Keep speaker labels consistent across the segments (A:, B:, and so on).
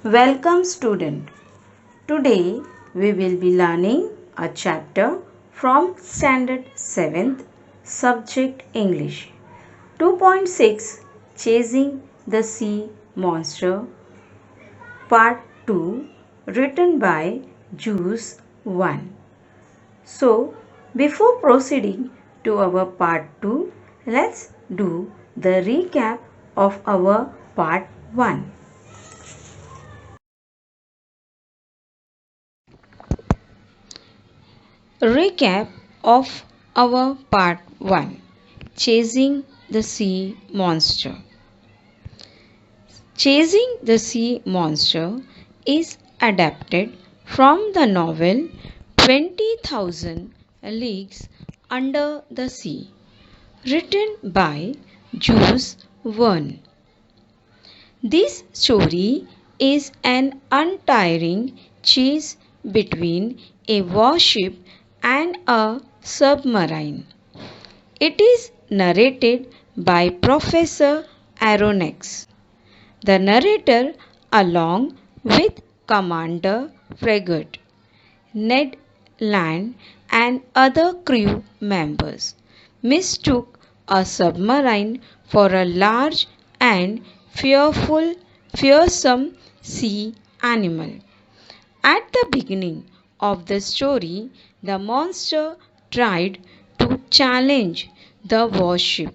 A: Welcome student. Today we will be learning a chapter from standard 7th subject English 2.6 Chasing the Sea Monster part 2 written by Juice 1. So before proceeding to our part 2, let's do the recap of our part 1. Recap of our part 1, Chasing the Sea Monster. Chasing the Sea Monster is adapted from the novel 20,000 Leagues Under the Sea, written by Jules Verne. This story is an untiring chase between a warship and a submarine. It is narrated by Professor Aronnax. The narrator, along with Commander Frigate, Ned Land, and other crew members, mistook a submarine for a large and fearsome sea animal. At the beginning of the story, the monster tried to challenge the warship,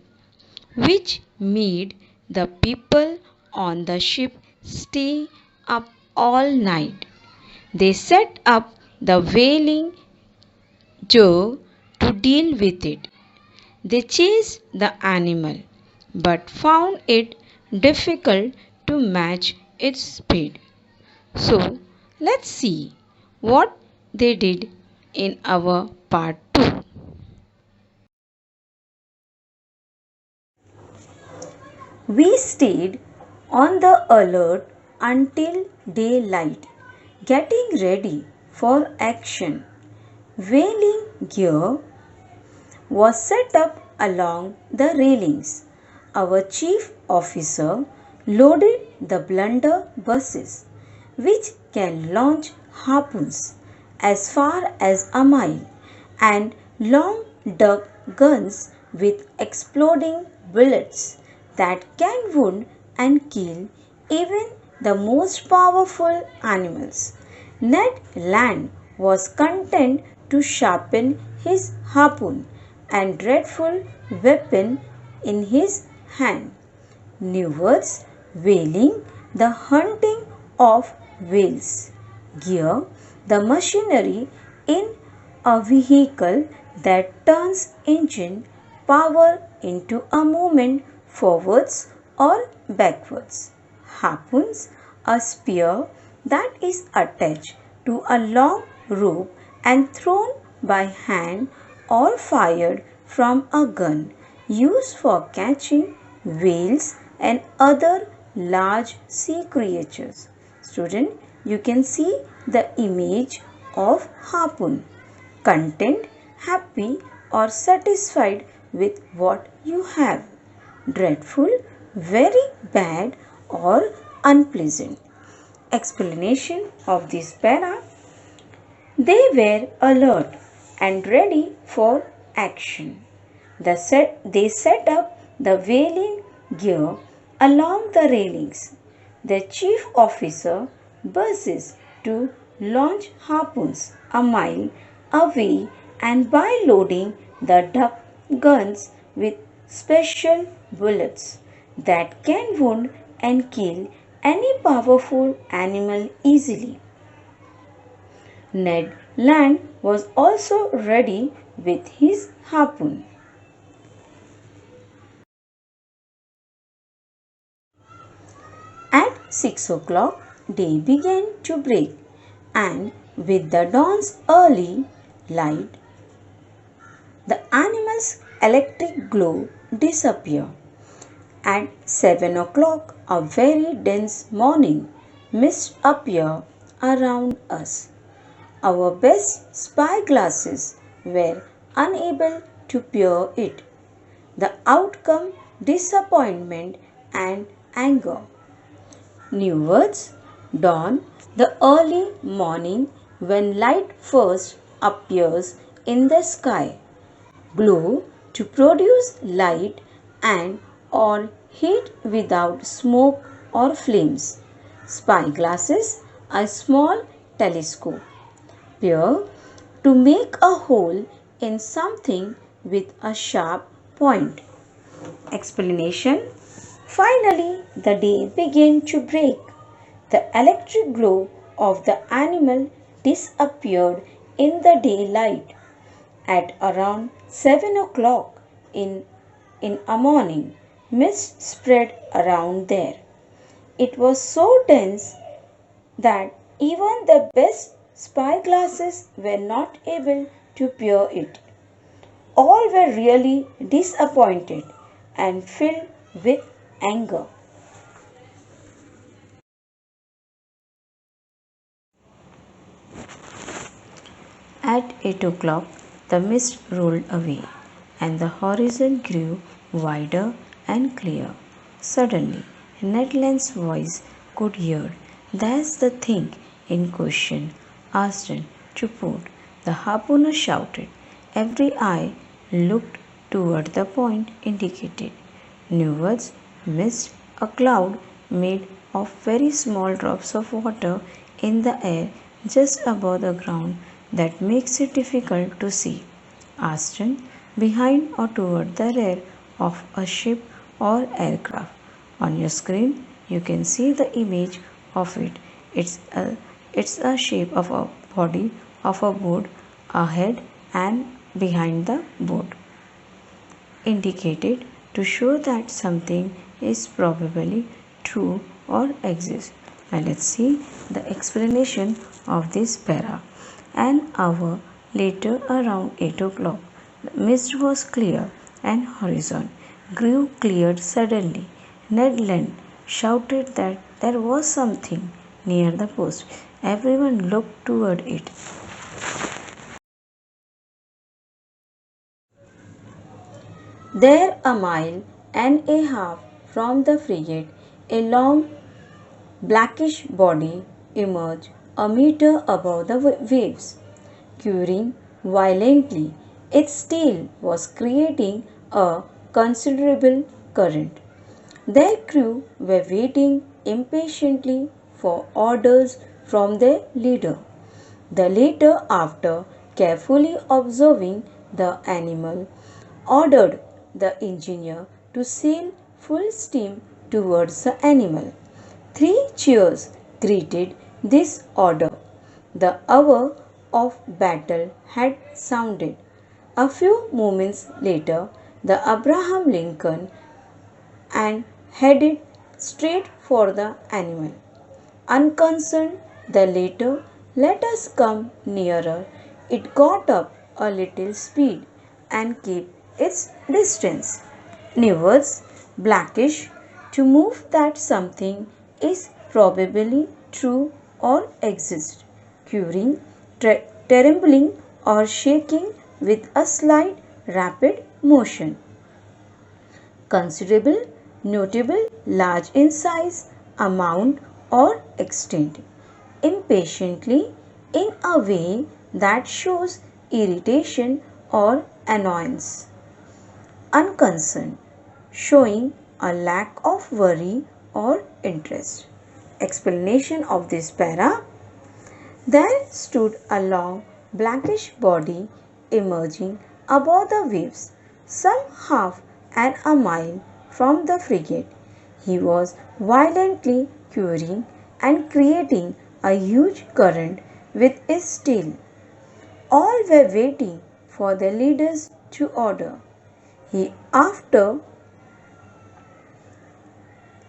A: which made the people on the ship stay up all night. They set up the whaling Joe to deal with it. They chased the animal but found it difficult to match its speed. So, let's see what they did in our part 2. We stayed on the alert until daylight, getting ready for action. Whaling gear was set up along the railings. Our chief officer loaded the blunderbusses, which can launch harpoons as far as a mile, and long duck guns with exploding bullets that can wound and kill even the most powerful animals. Ned Land was content to sharpen his harpoon and dreadful weapon in his hand. Newards whaling, the hunting of whales. Gear, the machinery in a vehicle that turns engine power into a movement forwards or backwards. Harpoons, a spear that is attached to a long rope and thrown by hand or fired from a gun, used for catching whales and other large sea creatures. Student, you can see the image of harpoon. Content, happy or satisfied with what you have. Dreadful, very bad or unpleasant. Explanation of this para. They were alert and ready for action. They set up the whaling gear along the railings. The chief officer buzzes to launch harpoons a mile away, and by loading the duck guns with special bullets that can wound and kill any powerful animal easily. Ned Land was also ready with his harpoon. At 6 o'clock, day began to break, and with the dawn's early light, the animal's electric glow disappeared. At 7 o'clock, a very dense morning mist appeared around us. Our best spy glasses were unable to peer it. The outcome, disappointment and anger. Newards, Dawn, the early morning when light first appears in the sky. Glow, to produce light and or heat without smoke or flames. Spyglasses, a small telescope. Peer, to make a hole in something with a sharp point. Explanation. Finally, the day began to break. The electric glow of the animal disappeared in the daylight. At around 7 o'clock in a morning, mist spread around there. It was so dense that even the best spyglasses were not able to peer it. All were really disappointed and filled with anger. At 8 o'clock, the mist rolled away and the horizon grew wider and clear. Suddenly, Ned Land's voice could hear. "That's the thing in question," asked to port. The harpooner shouted. Every eye looked toward the point indicated. Newards missed a cloud made of very small drops of water in the air just above the ground that makes it difficult to see. Astern, behind or toward the rear of a ship or aircraft. On your screen, you can see the image of it. It's a shape of a body of a boat ahead and behind the boat, indicated to show that something is probably true or exists. Now let's see the explanation of this para. An hour later, around 8 o'clock, the mist was clear and horizon grew cleared suddenly. Ned Land shouted that there was something near the post. Everyone looked toward it. There, a mile and a half from the frigate, a long blackish body emerged a meter above the waves, curing violently. Its tail was creating a considerable current. Their crew were waiting impatiently for orders from their leader. The latter, after carefully observing the animal, ordered the engineer to sail full steam towards the animal. 3 cheers greeted this order. The hour of battle had sounded. A few moments later, the Abraham Lincoln and headed straight for the animal. Unconcerned, the latter let us come nearer. It got up a little speed and kept its distance. Newards, blackish, to move that something is probably true or exists, curing, trembling or shaking with a slight rapid motion. Considerable, notable, large in size, amount or extent. Impatiently, in a way that shows irritation or annoyance. Unconcerned, showing a lack of worry or interest. Explanation of this para. There stood a long blackish body emerging above the waves, some half and a mile from the frigate. He was violently curing and creating a huge current with his tail. All were waiting for the leaders to order. He after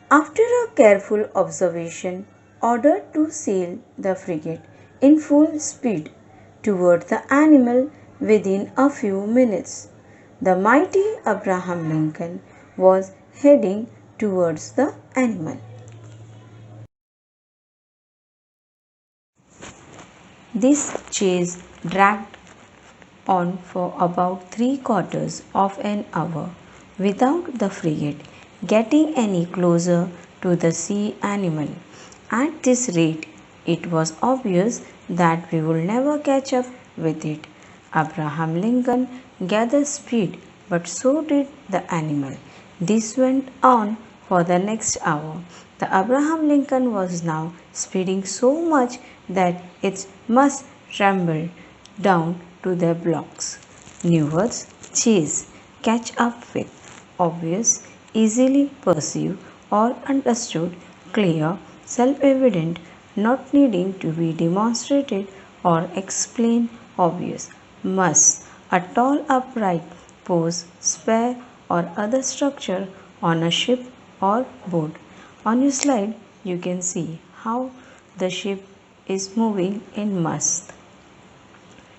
A: a careful observation, ordered to sail the frigate in full speed toward the animal within a few minutes. The mighty Abraham Lincoln was heading towards the animal. This chase dragged on for about 3/4 of an hour without the frigate getting any closer to the sea animal. At this rate, it was obvious that we would never catch up with it. Abraham Lincoln gathered speed, but so did the animal. This went on for the next hour. The Abraham Lincoln was now speeding so much that its must trembled down to their blocks. New words chase, catch up with, obvious, easily perceived or understood, clear, self evident, not needing to be demonstrated or explained, obvious, must, a tall upright pose, spare, or other structure on a ship or boat. On your slide, you can see how the ship is moving in must,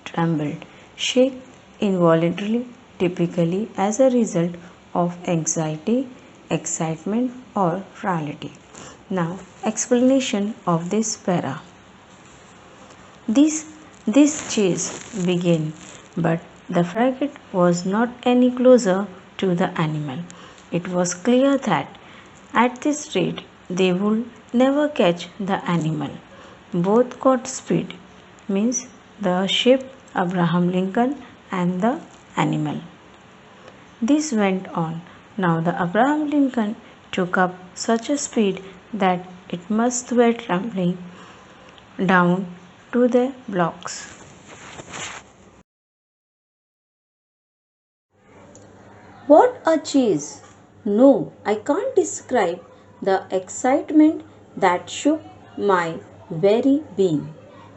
A: trembled, shake involuntarily, typically as a result of anxiety, excitement, or frailty. Now, explanation of this para. This, this chase began, but the frigate was not any closer to the animal. It was clear that at this rate they would never catch the animal. Both caught speed, means the ship, Abraham Lincoln, and the animal. This went on. Now the Abraham Lincoln took up such a speed that it must were trembling down to the blocks. What a chase! No, I can't describe the excitement that shook my very being.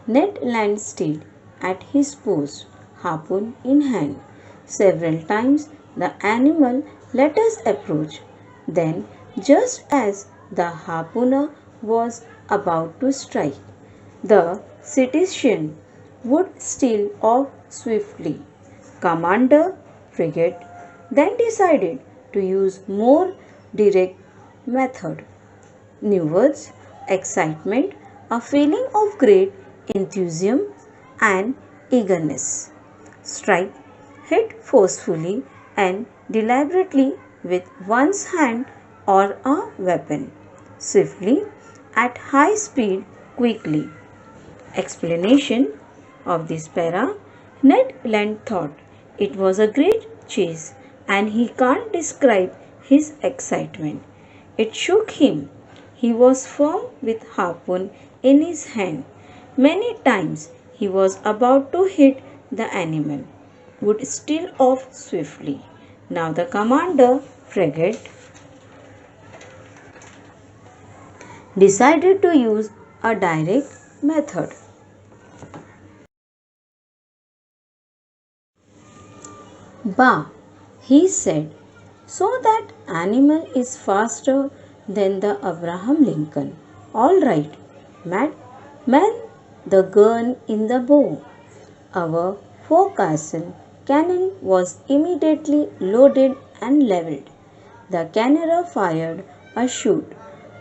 A: Ned Land stayed at his post, harpoon in hand. Several times the animal let us approach. Then, just as the harpooner was about to strike, the citizen would steal off swiftly. Commander Frigate then decided to use more direct method. New words, excitement, a feeling of great enthusiasm and eagerness. Strike, hit forcefully and deliberately with one's hand or a weapon. Swiftly, at high speed, quickly. Explanation of this para. Ned Land thought it was a great chase and he can't describe his excitement. It shook him. He was firm with harpoon in his hand. Many times he was about to hit the animal, would steal off swiftly. Now the commander frigate decided to use a direct method. Bah, he said, so that animal is faster than the Abraham Lincoln. All right, man the gun in the bow. Our forecastle cannon was immediately loaded and leveled. The cannoneer fired a shot,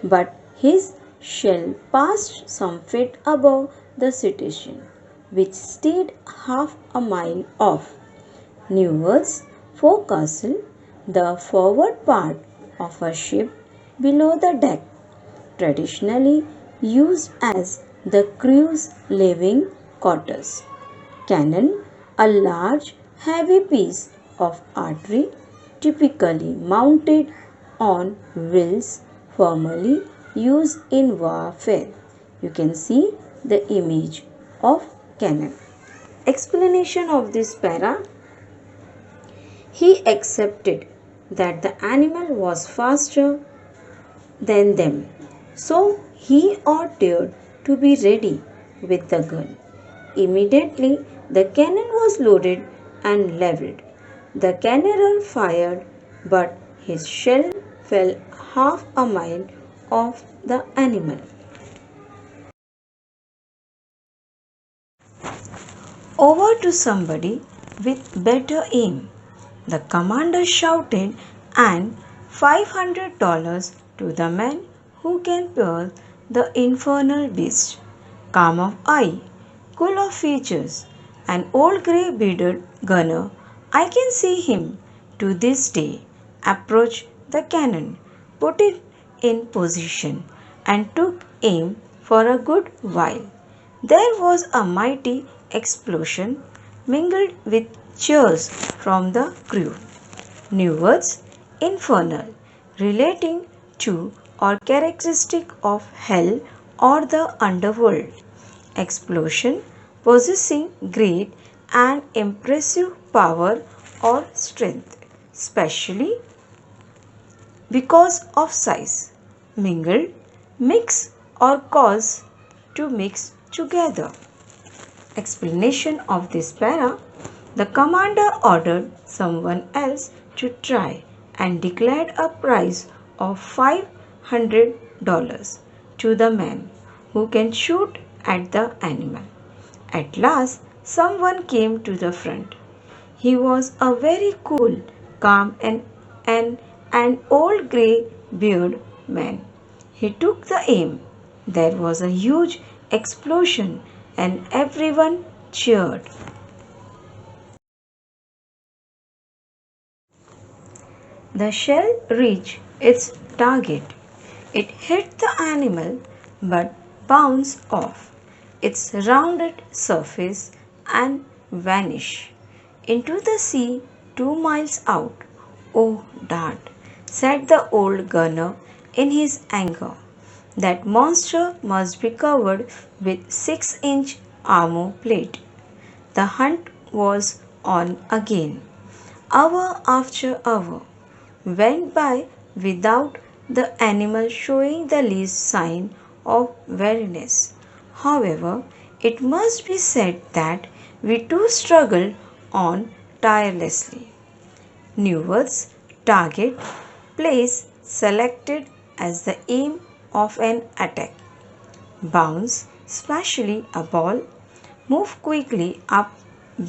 A: but his shell passed some feet above the citizen, which stayed half a mile off. New words, forecastle, the forward part of a ship below the deck, traditionally used as the crew's living quarters. Cannon, a large, heavy piece of artillery typically mounted on wheels, formerly used in warfare. You can see the image of cannon. Explanation of this para. He accepted that the animal was faster than them, so he ordered to be ready with the gun. Immediately, the cannon was loaded and leveled. The cannoneer fired, but his shell fell half a mile off the animal. Over to somebody with better aim, the commander shouted, and $500 to the man who can pierce the infernal beast. Calm of eye, cool of features, an old grey-bearded gunner, I can see him to this day approach the cannon, put it in position, and took aim for a good while. There was a mighty explosion mingled with cheers from the crew. New words, infernal, relating to or characteristic of hell or the underworld. Explosion, possessing great and impressive power or strength, especially because of size. Mingled, mix or cause to mix together. Explanation of this para: the commander ordered someone else to try and declared a price of $500 to the man who can shoot at the animal. At last, someone came to the front. He was a very cool, calm, and an old grey beard man. He took the aim. There was a huge explosion and everyone cheered. The shell reached its target. It hit the animal but bounced off its rounded surface and vanished into the sea 2 miles out. "Oh, Dad," said the old gunner in his anger. "That monster must be covered with 6-inch armor plate." The hunt was on again. Hour after hour went by without the animal showing the least sign of weariness. However, it must be said that we too struggled on tirelessly. New words, target, place selected as the aim of an attack. Bounce, especially a ball, move quickly up,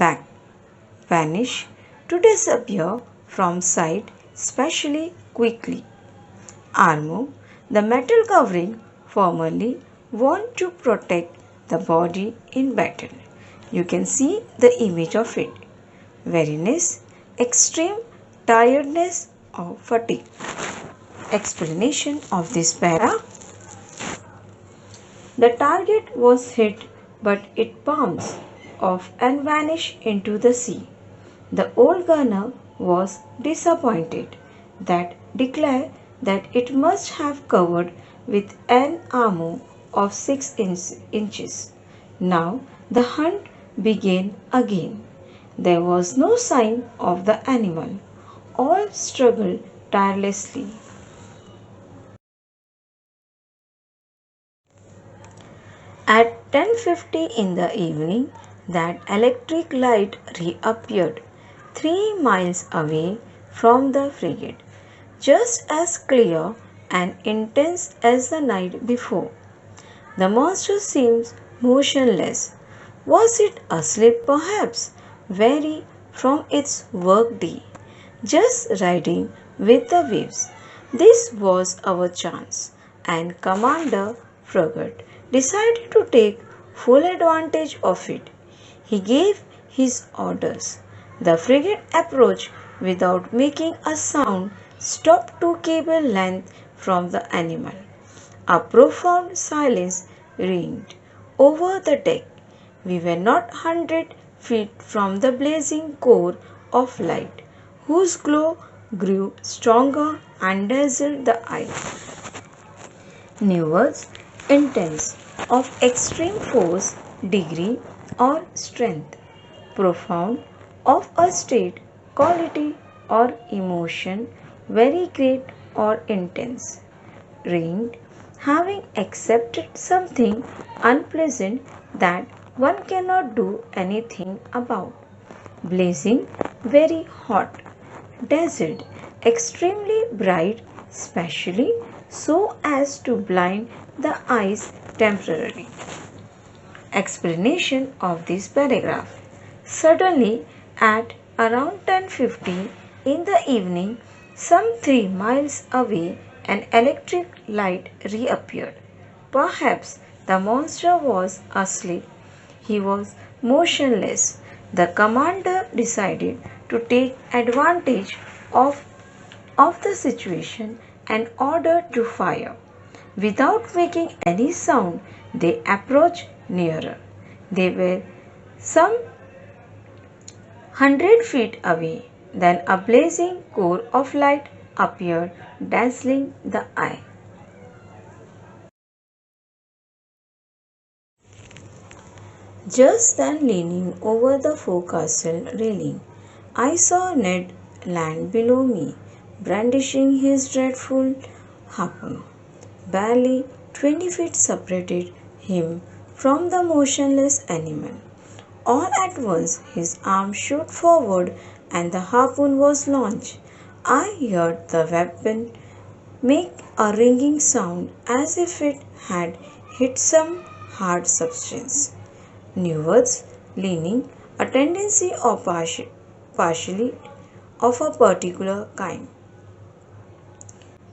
A: back, vanish, to disappear from sight, especially quickly. Armor, the metal covering formerly worn to protect the body in battle. You can see the image of it. Weariness, extreme tiredness or fatigue. Explanation of this para: the target was hit but it bounced off and vanished into the sea. The old gunner was disappointed, that declared that it must have covered with an armor of 6 inches. Now the hunt began again. There was no sign of the animal. All struggled tirelessly. At 10:50 in the evening, that electric light reappeared 3 miles away from the frigate, just as clear and intense as the night before. The monster seemed motionless. Was it asleep perhaps, weary from its work-day, just riding with the waves? This was our chance, and Commander Frigate decided to take full advantage of it. He gave his orders. The frigate approached without making a sound, stopped 2 cable lengths from the animal. A profound silence reigned over the deck. We were not 100 feet from the blazing core of light, whose glow grew stronger and dazzled the eye. New words, intense, of extreme force, degree, or strength. Profound, of a state, quality, or emotion, very great or intense. Reigned, having accepted something unpleasant that one cannot do anything about. Blazing, very hot. Dazzled, extremely bright, specially so as to blind the eyes temporarily. Explanation of this paragraph. Suddenly, at around 10:50 in the evening, some 3 miles away, an electric light reappeared. Perhaps the monster was asleep. He was motionless. The commander decided to take advantage of the situation and ordered to fire. Without making any sound, they approached nearer. They were some 100 feet away. Then a blazing core of light appeared, dazzling the eye. Just then, leaning over the forecastle railing, I saw Ned land below me, brandishing his dreadful harpoon. Barely 20 feet separated him from the motionless animal. All at once his arm shot forward and the harpoon was launched. I heard the weapon make a ringing sound as if it had hit some hard substance. Newards leaning, a tendency of partially of a particular kind.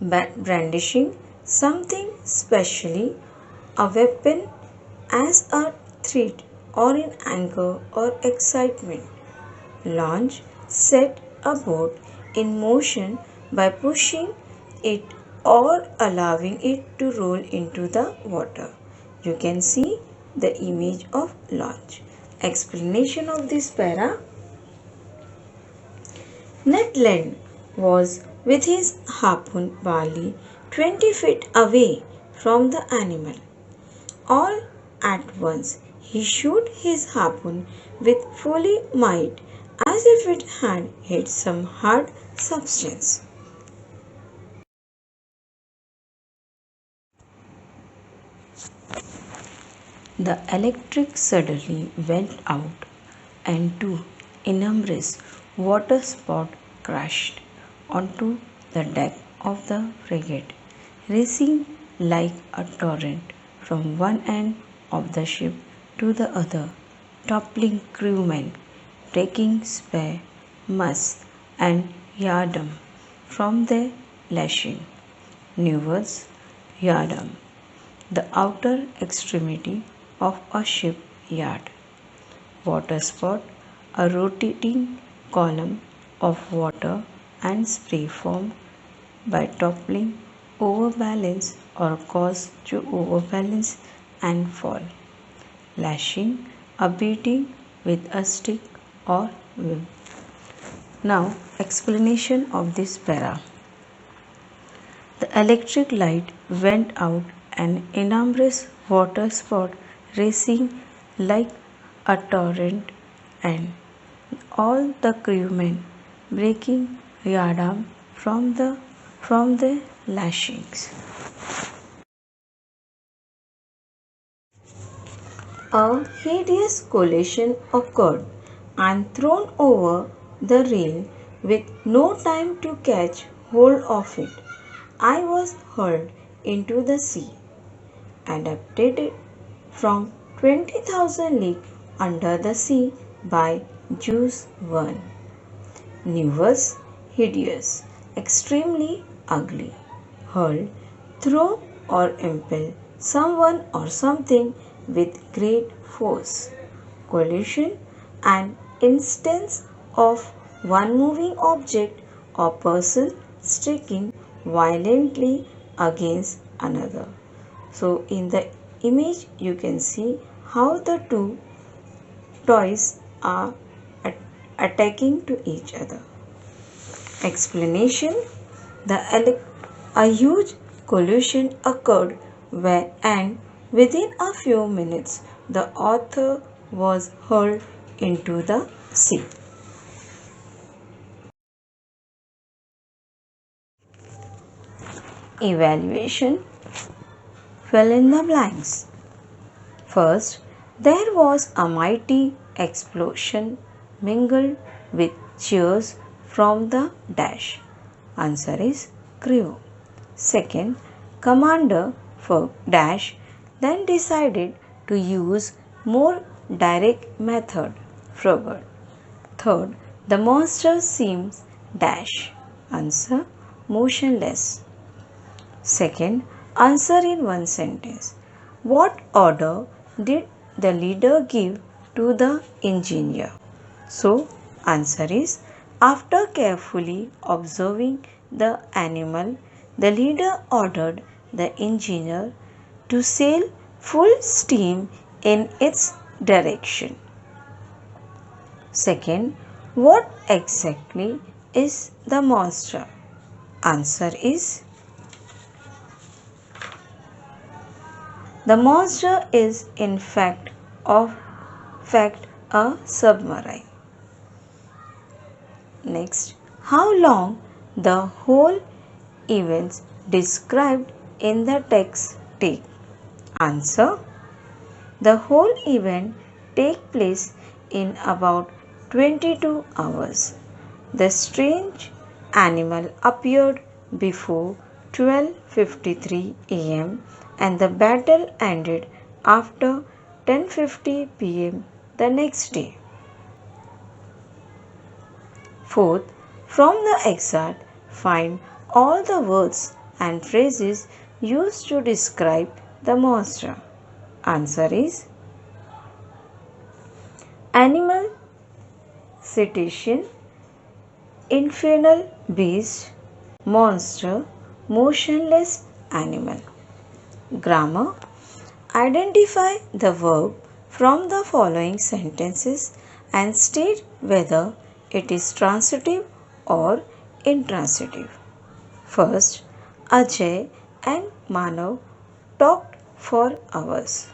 A: Brandishing something specially, a weapon as a threat or in anger or excitement. Launch set a boat in motion by pushing it or allowing it to roll into the water. You can see the image of launch. Explanation of this para. Ned Land was with his harpoon barely 20 feet away from the animal. All at once he shot his harpoon with full might as if it had hit some hard substance. The electric suddenly went out and two enormous water spots crashed onto the deck of the frigate, racing like a torrent from one end of the ship to the other, toppling crewmen, breaking spare masts and yardam from their lashing. Newards yardam, the outer extremity of a shipyard. Waterspout, a rotating column of water and spray formed by toppling, overbalance or caused to overbalance and fall. Lashing, a beating with a stick or whip. Now, explanation of this para. The electric light went out and enormous water spot racing like a torrent and all the crewmen breaking yardam from the lashings. A hideous collision occurred and thrown over the rail with no time to catch hold of it. I was hurled into the sea, adapted from 20,000 leagues under the sea by Jules Verne. News, hideous, extremely ugly, hurl, throw or impel someone or something with great force. Collision, an instance of one moving object or person striking violently against another. So in the image you can see how the two toys are attacking to each other. Explanation. A huge collision occurred where and within a few minutes the author was hurled into the sea. Evaluation. Fill in the blanks. First, there was a mighty explosion mingled with cheers from the dash. Answer is crew. Second, commander for dash then decided to use more direct method frigate. Third, the monster seems dash. Answer motionless. Second, answer in one sentence. What order did the leader give to the engineer? So, answer is after carefully observing the animal, the leader ordered the engineer to sail full steam in its direction. Second, what exactly is the monster? Answer is, the monster is in fact a submarine. Next, how long the whole events described in the text take? Answer, the whole event take place in about 22 hours. The strange animal appeared before 12:53 am and the battle ended after 10:50 pm the next day. Fourth, from the excerpt, find all the words and phrases used to describe the monster. Answer is, animal, cetacean, infernal beast, monster, motionless animal. Grammar. Identify the verb from the following sentences and state whether it is transitive or intransitive. First, Ajay and Manav talked for hours.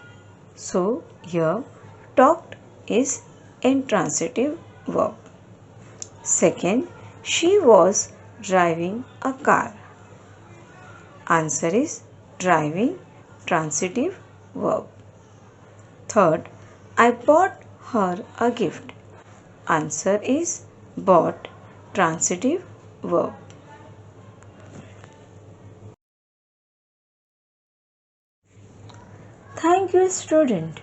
A: So, here talked is intransitive verb. Second, she was driving a car. Answer is driving, transitive verb. Third, I bought her a gift. Answer is bought, transitive verb. Thank you, student.